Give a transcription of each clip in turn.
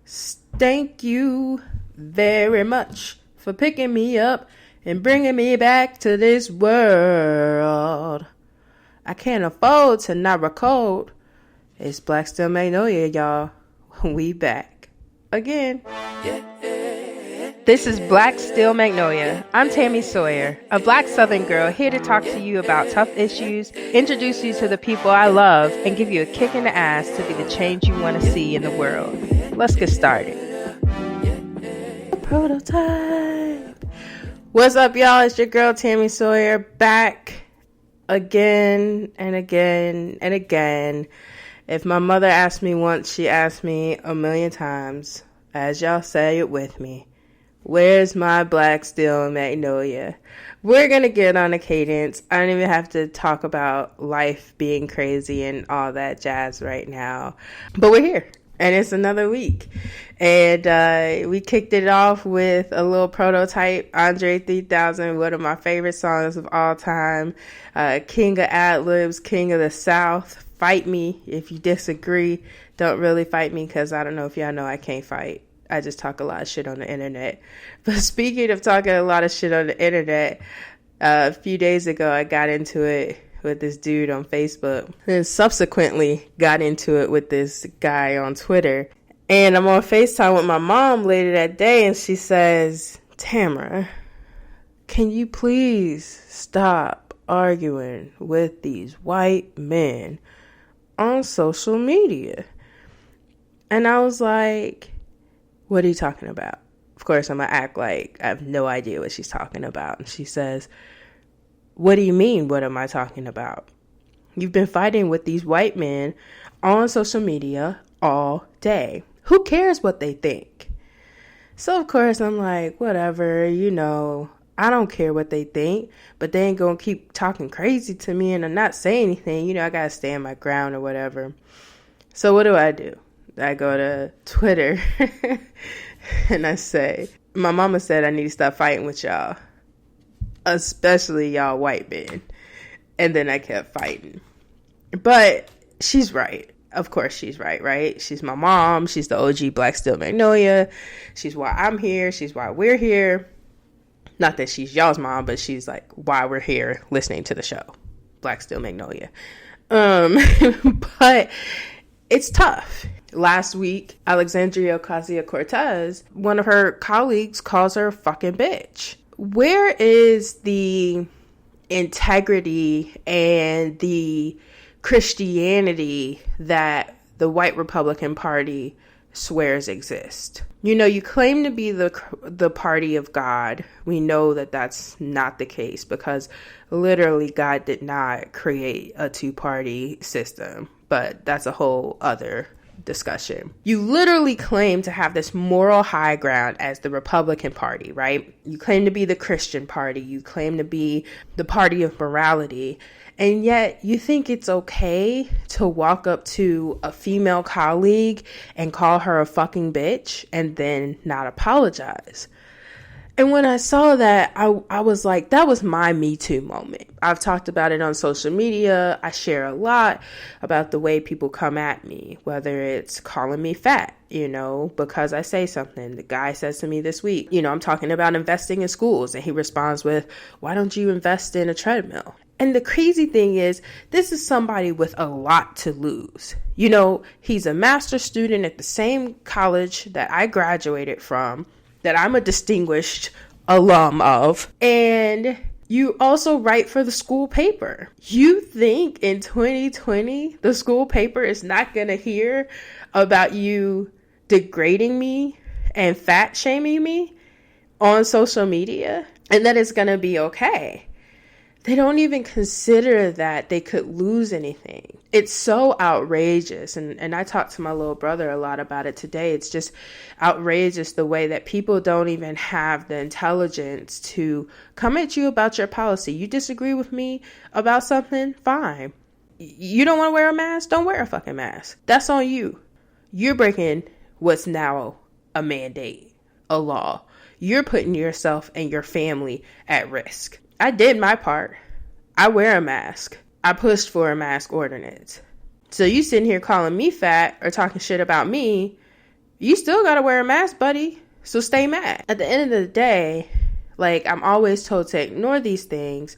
Thank you very much for picking me up and bringing me back to this world. I can't afford to not record. It's Black Still Magnolia, y'all. We back again. This is Black Still Magnolia. I'm Tami Sawyer, a Black Southern girl here to talk to you about tough issues, introduce you to the people I love, and give you a kick in the ass to be the change you want to see in the world. Let's get started. Prototype. What's up, y'all? It's your girl Tami Sawyer back again and again and again. If my mother asked me once, she asked me a million times, as y'all say it with me. Where's my Black Still Magnolia? We're going to get on a cadence. I don't even have to talk about life being crazy and all that jazz right now. But we're here. And it's another week. And we kicked it off with a little Prototype, Andre 3000, one of my favorite songs of all time. King of ad-libs, King of the South. Fight me if you disagree. Don't really fight me because I don't know if y'all know I can't fight. I just talk a lot of shit on the internet. But speaking of talking a lot of shit on the internet, a few days ago I got into it with this dude on Facebook and subsequently got into it with this guy on Twitter. And I'm on FaceTime with my mom later that day and she says, Tamara, can you please stop arguing with these white men on social media? And I was like, what are you talking about? Of course, I'm going to act like I have no idea what she's talking about. And she says, what do you mean, what am I talking about? You've been fighting with these white men on social media all day. Who cares what they think? So, of course, I'm like, whatever, I don't care what they think, but they ain't going to keep talking crazy to me and I'm not saying anything. I got to stand my ground or whatever. So what do? I go to Twitter and I say, my mama said I need to stop fighting with y'all, especially y'all white men. And then I kept fighting. But she's right. Of course she's right, right? She's my mom. She's the OG Black Still Magnolia. She's why I'm here. She's why we're here. Not that she's y'all's mom, but she's like why we're here listening to the show. Black Still Magnolia. But it's tough. Last week, Alexandria Ocasio-Cortez, one of her colleagues calls her a fucking bitch. Where is the integrity and the Christianity that the white Republican Party swears exist? You claim to be the party of God. We know that that's not the case because literally God did not create a two-party system, but that's a whole other discussion. You literally claim to have this moral high ground as the Republican Party, right? You claim to be the Christian party. You claim to be the party of morality. And yet you think it's okay to walk up to a female colleague and call her a fucking bitch and then not apologize. And when I saw that, I was like, that was my Me Too moment. I've talked about it on social media. I share a lot about the way people come at me, whether it's calling me fat, because I say something. The guy says to me this week, I'm talking about investing in schools. And he responds with, why don't you invest in a treadmill? And the crazy thing is, this is somebody with a lot to lose. He's a master's student at the same college that I graduated from, that I'm a distinguished alum of, and you also write for the school paper. You think in 2020, the school paper is not going to hear about you degrading me and fat shaming me on social media, and that it's going to be okay? They don't even consider that they could lose anything. It's so outrageous. And I talked to my little brother a lot about it today. It's just outrageous the way that people don't even have the intelligence to come at you about your policy. You disagree with me about something? Fine. You don't want to wear a mask? Don't wear a fucking mask. That's on you. You're breaking what's now a mandate, a law. You're putting yourself and your family at risk. I did my part. I wear a mask. I pushed for a mask ordinance. So you sitting here calling me fat or talking shit about me you still gotta wear a mask, buddy. So stay mad. At the end of the day, like, I'm always told to ignore these things.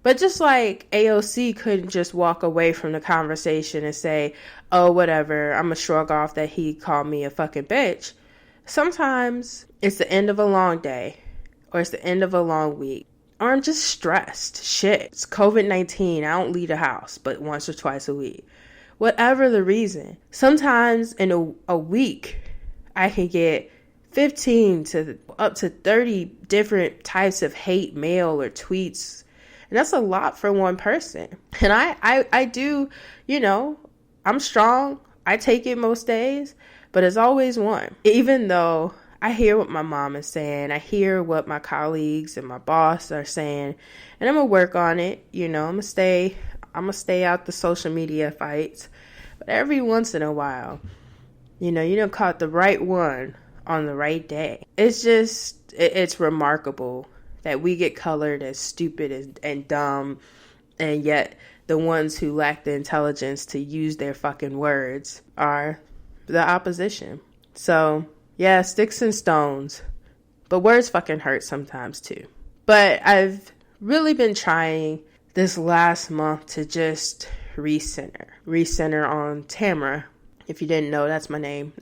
But just like AOC couldn't just walk away from the conversation and say, oh, whatever, I'm gonna shrug off that he called me a fucking bitch. Sometimes it's the end of a long day, or it's the end of a long week, or I'm just stressed. Shit, it's COVID-19. I don't leave the house but once or twice a week. Whatever the reason. Sometimes in a week, I can get 15 to up to 30 different types of hate mail or tweets. And that's a lot for one person. And I do, I'm strong. I take it most days, but it's always one. Even though I hear what my mom is saying, I hear what my colleagues and my boss are saying, and I'm gonna work on it. I'm gonna stay out the social media fights. But every once in a while, you done caught the right one on the right day. It's remarkable that we get colored as stupid and dumb, and yet the ones who lack the intelligence to use their fucking words are the opposition. So, yeah, sticks and stones, but words fucking hurt sometimes too. But I've really been trying this last month to just recenter on Tamara. If you didn't know, that's my name.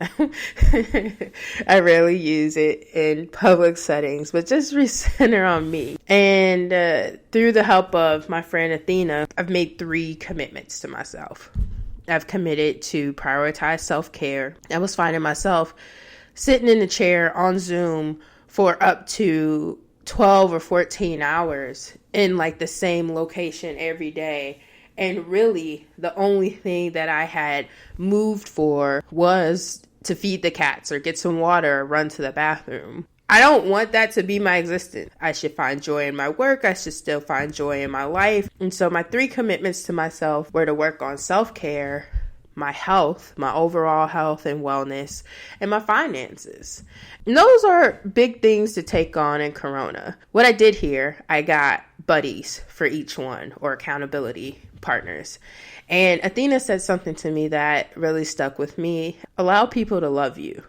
I rarely use it in public settings, but just recenter on me. And through the help of my friend Athena, I've made 3 commitments to myself. I've committed to prioritize self-care. I was finding myself sitting in a chair on Zoom for up to 12 or 14 hours in like the same location every day. And really, the only thing that I had moved for was to feed the cats or get some water or run to the bathroom. I don't want that to be my existence. I should find joy in my work. I should still find joy in my life. And so my 3 commitments to myself were to work on self-care, my health, my overall health and wellness, and my finances. And those are big things to take on in Corona. What I did here, I got buddies for each one, or accountability partners. And Athena said something to me that really stuck with me. Allow people to love you.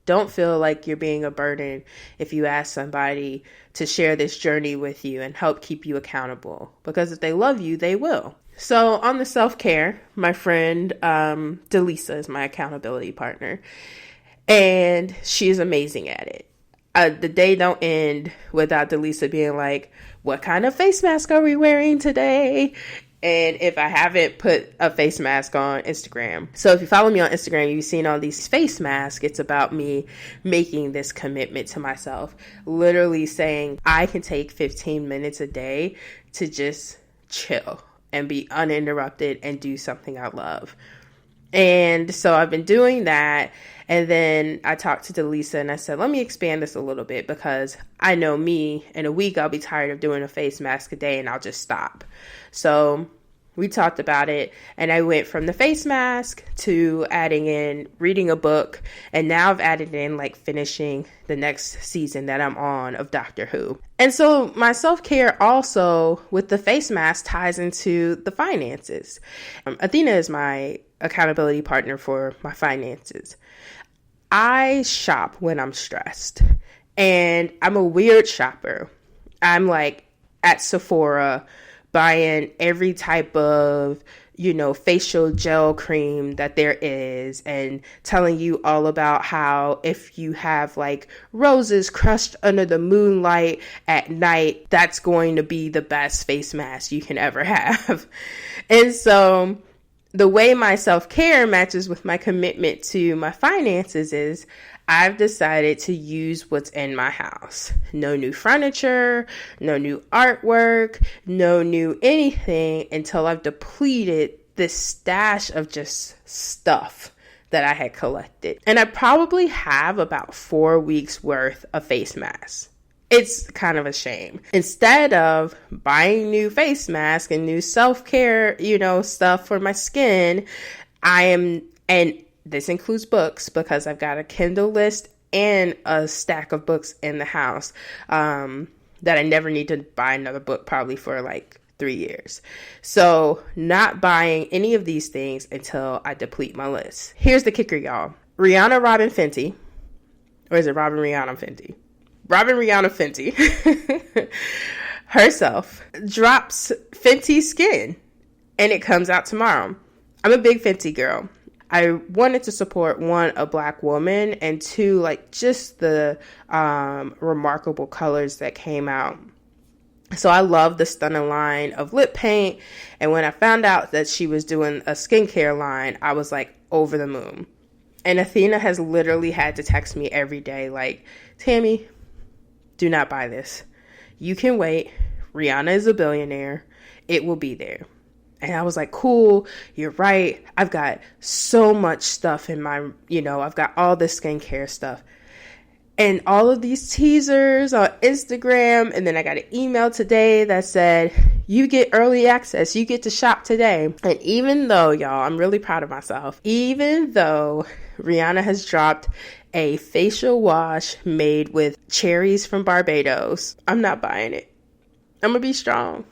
Don't feel like you're being a burden if you ask somebody to share this journey with you and help keep you accountable. Because if they love you, they will. So on the self-care, my friend Delisa is my accountability partner. And she's amazing at it. The day don't end without Delisa being like, what kind of face mask are we wearing today? And if I haven't put a face mask on Instagram. So if you follow me on Instagram, you've seen all these face masks. It's about me making this commitment to myself. Literally saying I can take 15 minutes a day to just chill and be uninterrupted and do something I love. And so I've been doing that. And then I talked to Delisa and I said, let me expand this a little bit, because I know me, in a week I'll be tired of doing a face mask a day and I'll just stop. So we talked about it, and I went from the face mask to adding in reading a book, and now I've added in like finishing the next season that I'm on of Doctor Who. And so my self-care also with the face mask ties into the finances. Athena is my accountability partner for my finances. I shop when I'm stressed, and I'm a weird shopper. I'm like at Sephora buying every type of, facial gel cream that there is, and telling you all about how if you have like roses crushed under the moonlight at night, that's going to be the best face mask you can ever have. And so the way my self-care matches with my commitment to my finances is I've decided to use what's in my house. No new furniture, no new artwork, no new anything until I've depleted this stash of just stuff that I had collected. And I probably have about 4 weeks worth of face masks. It's kind of a shame. Instead of buying new face masks and new self-care, stuff for my skin, and this includes books, because I've got a Kindle list and a stack of books in the house that I never need to buy another book probably for like 3 years. So not buying any of these things until I deplete my list. Here's the kicker, y'all. Rihanna Robin Fenty, or is it Robin Rihanna Fenty? Robin Rihanna Fenty herself drops Fenty Skin, and it comes out tomorrow. I'm a big Fenty girl. I wanted to support, one, a Black woman, and two, like, just the remarkable colors that came out. So I love the stunning line of lip paint, and when I found out that she was doing a skincare line, I was like over the moon. And Athena has literally had to text me every day like, Tami, do not buy this. You can wait. Rihanna is a billionaire. It will be there. And I was like, cool, you're right. I've got so much stuff in my, I've got all this skincare stuff. And all of these teasers on Instagram. And then I got an email today that said, you get early access. You get to shop today. And even though, y'all, I'm really proud of myself. Even though Rihanna has dropped a facial wash made with cherries from Barbados, I'm not buying it. I'm going to be strong.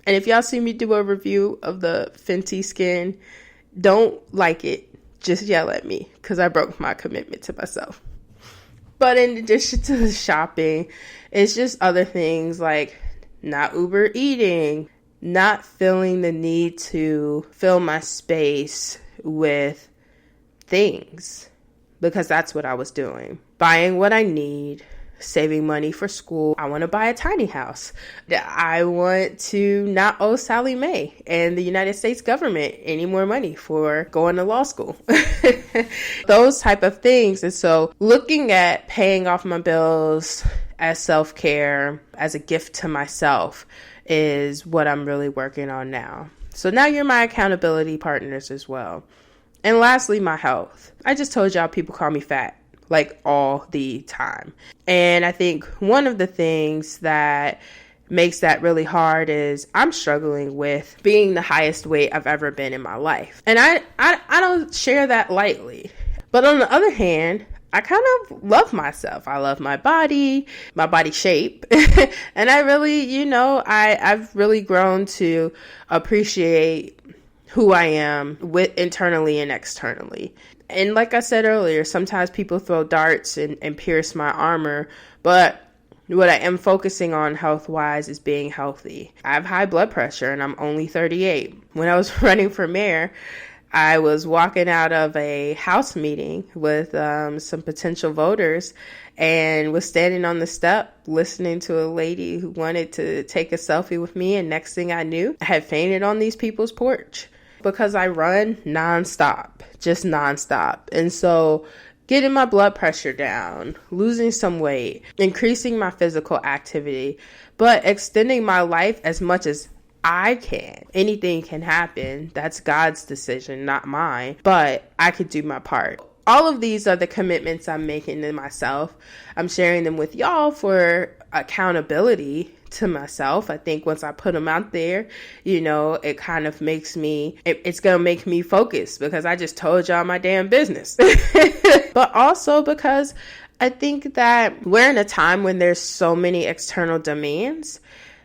And if y'all see me do a review of the Fenty Skin, don't like it. Just yell at me because I broke my commitment to myself. But in addition to the shopping, it's just other things like not Uber eating, not feeling the need to fill my space with things, because that's what I was doing. Buying what I need, saving money for school. I want to buy a tiny house. I want to not owe Sally Mae and the United States government any more money for going to law school. Those type of things. And so looking at paying off my bills as self-care, as a gift to myself, is what I'm really working on now. So now you're my accountability partners as well. And lastly, my health. I just told y'all people call me fat. Like all the time. And I think one of the things that makes that really hard is I'm struggling with being the highest weight I've ever been in my life. And I don't share that lightly. But on the other hand, I kind of love myself. I love my body shape. And I really, I've really grown to appreciate who I am with internally and externally. And like I said earlier, sometimes people throw darts and pierce my armor, but what I am focusing on health-wise is being healthy. I have high blood pressure and I'm only 38. When I was running for mayor, I was walking out of a house meeting with some potential voters and was standing on the step listening to a lady who wanted to take a selfie with me. And next thing I knew, I had fainted on these people's porch. Because I run just nonstop. And so getting my blood pressure down, losing some weight, increasing my physical activity, but extending my life as much as I can. Anything can happen. That's God's decision, not mine. But I could do my part. All of these are the commitments I'm making to myself. I'm sharing them with y'all for accountability to myself. I think once I put them out there, it kind of makes me, it's going to make me focus because I just told y'all my damn business. But also because I think that we're in a time when there's so many external demands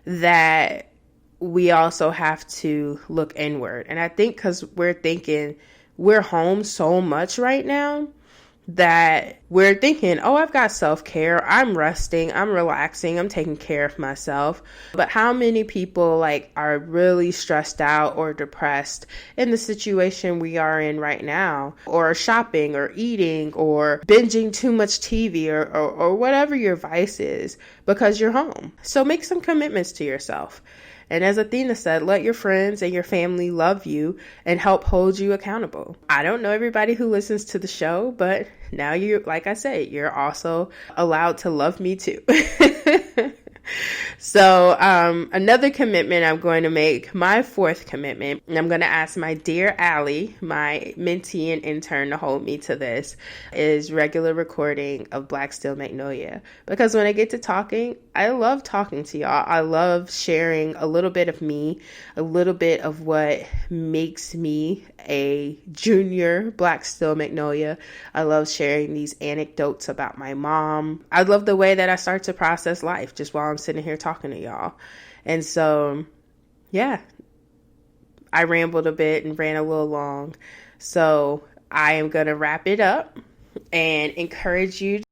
that we also have to look inward. And I think because we're thinking we're home so much right now that we're thinking, oh, I've got self-care, I'm resting, I'm relaxing, I'm taking care of myself. But how many people are really stressed out or depressed in the situation we are in right now, or shopping or eating or binging too much TV or whatever your vice is because you're home. So make some commitments to yourself. And as Athena said, let your friends and your family love you and help hold you accountable. I don't know everybody who listens to the show, but now like I said, you're also allowed to love me too. So another commitment I'm going to make, my fourth commitment, and I'm going to ask my dear Allie, my mentee and intern, to hold me to this, is regular recording of Black Steel Magnolia. Because when I get to talking, I love talking to y'all. I love sharing a little bit of me, a little bit of what makes me a junior Black Steel Magnolia. I love sharing these anecdotes about my mom. I love the way that I start to process life just while I'm sitting here talking to y'all. And so, yeah, I rambled a bit and ran a little long. So I am going to wrap it up. and encourage you